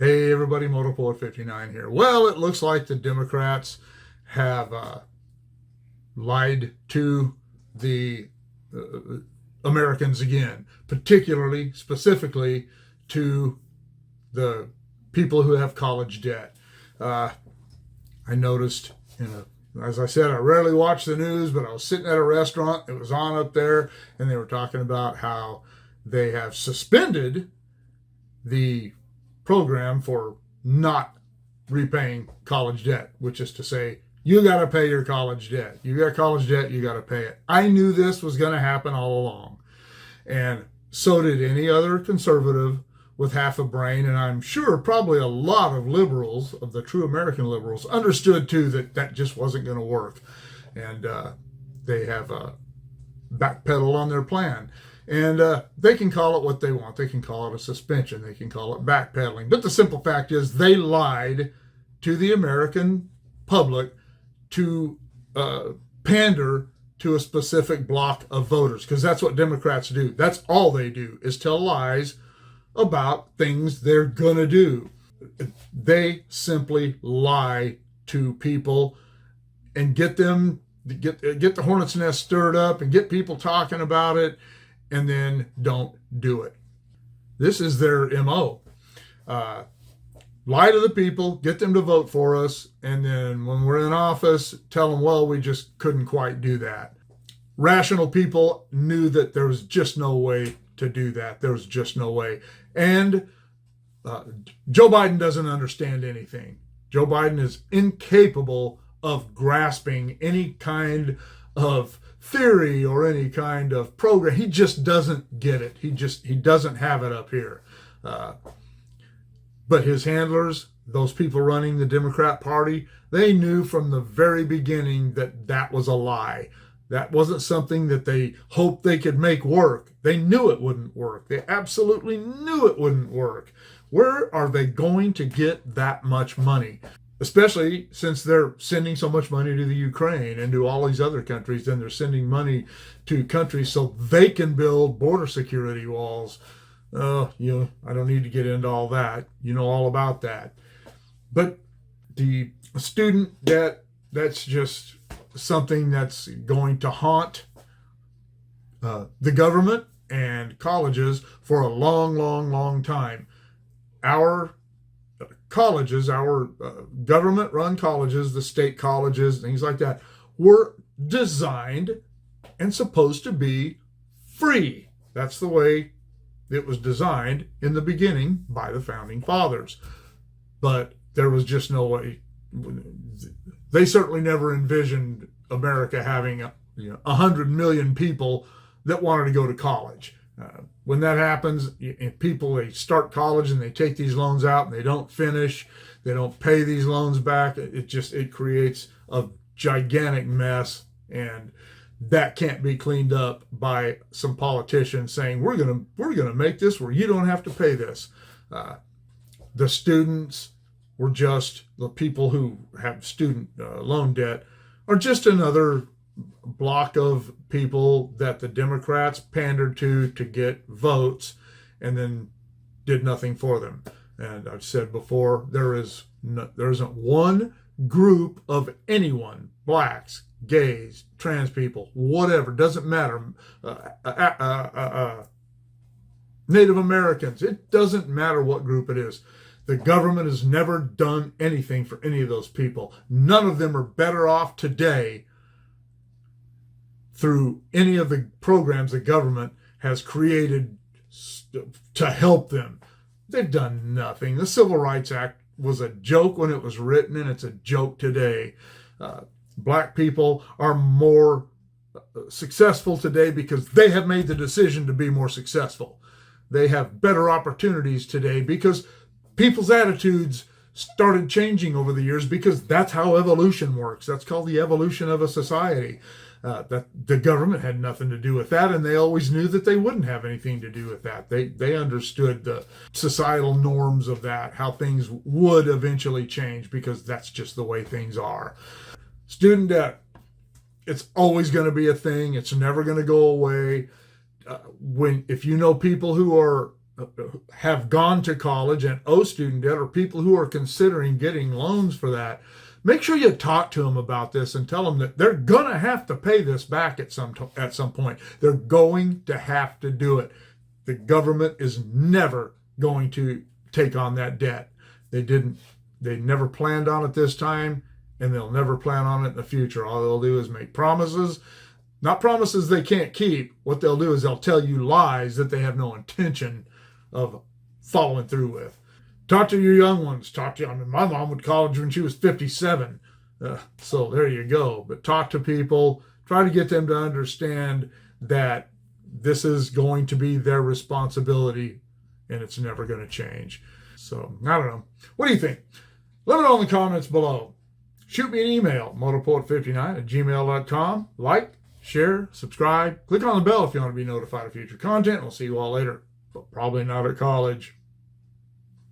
Hey everybody, Motorport 59 here. Well, it looks like the Democrats have lied to the Americans again, particularly, specifically to the people who have college debt. Uh, I noticed, as I said, I rarely watch the news, but I was sitting at a restaurant, it was on up there, and they were talking about how they have suspended the program for not repaying college debt, which is to say, you got to pay your college debt. You got college debt, you got to pay it. I knew this was going to happen all along. And so did any other conservative with half a brain. And I'm sure probably a lot of liberals, of the true American liberals, understood too that that just wasn't going to work. And they have backpedaled on their plan. And they can call it what they want. They can call it a suspension. They can call it backpedaling. But the simple fact is they lied to the American public to pander to a specific block of voters, because that's what Democrats do. That's all they do, is tell lies about things they're going to do. They simply lie to people and get them, get the hornet's nest stirred up and get people talking about it, and then don't do it. This is their MO. Lie to the people, get them to vote for us, and then when we're in office, tell them, well, we just couldn't quite do that. Rational people knew that there was just no way to do that. There was just no way. And Joe Biden doesn't understand anything. Joe Biden is incapable of grasping any kind of theory or any kind of program. He just doesn't get it. He doesn't have it up here. But his handlers, those people running the Democrat Party, they knew from the very beginning that that was a lie. That wasn't something that they hoped they could make work. They knew it wouldn't work. They absolutely knew it wouldn't work. Where are they going to get that much money? Especially since they're sending so much money to the Ukraine and to all these other countries, then they're sending money to countries so they can build border security walls. I don't need to get into all that. You know all about that. But the student debt, that's just something that's going to haunt the government and colleges for a long, long, long time. Our colleges, our government-run colleges, the state colleges, things like that, were designed and supposed to be free. That's the way it was designed in the beginning by the founding fathers. But there was just no way. They certainly never envisioned America having 100 million people that wanted to go to college. When that happens, people, they start college and they take these loans out and they don't finish, they don't pay these loans back. It creates a gigantic mess, and that can't be cleaned up by some politicians saying we're gonna make this where you don't have to pay this. The students were just, the people who have student loan debt are just another block of people that the Democrats pandered to get votes and then did nothing for them. And I've said before, there isn't one group of anyone, blacks, gays, trans people, whatever, doesn't matter, Native Americans, it doesn't matter what group it is. The government has never done anything for any of those people. None of them are better off today through any of the programs the government has created to help them. They've done nothing. The Civil Rights Act was a joke when it was written, and it's a joke today. Black people are more successful today because they have made the decision to be more successful. They have better opportunities today because people's attitudes started changing over the years, because that's how evolution works. That's called the evolution of a society. That the government had nothing to do with that, and they always knew that they wouldn't have anything to do with that. They understood the societal norms of that, how things would eventually change, because that's just the way things are. Student debt, it's always going to be a thing. It's never going to go away. If you know people who are have gone to college and owe student debt, or people who are considering getting loans for that, make sure you talk to them about this and tell them that they're going to have to pay this back at some point. They're going to have to do it. The government is never going to take on that debt. They never planned on it this time, and they'll never plan on it in the future. All they'll do is make promises, not promises they can't keep. What they'll do is they'll tell you lies that they have no intention of following through with. Talk to your young ones. My mom went to college when she was 57. So there you go. But talk to people. Try to get them to understand that this is going to be their responsibility and it's never going to change. So, I don't know. What do you think? Let me know in the comments below. Shoot me an email, motorpoet59@gmail.com. Like, share, subscribe. Click on the bell if you want to be notified of future content. We'll see you all later, but probably not at college.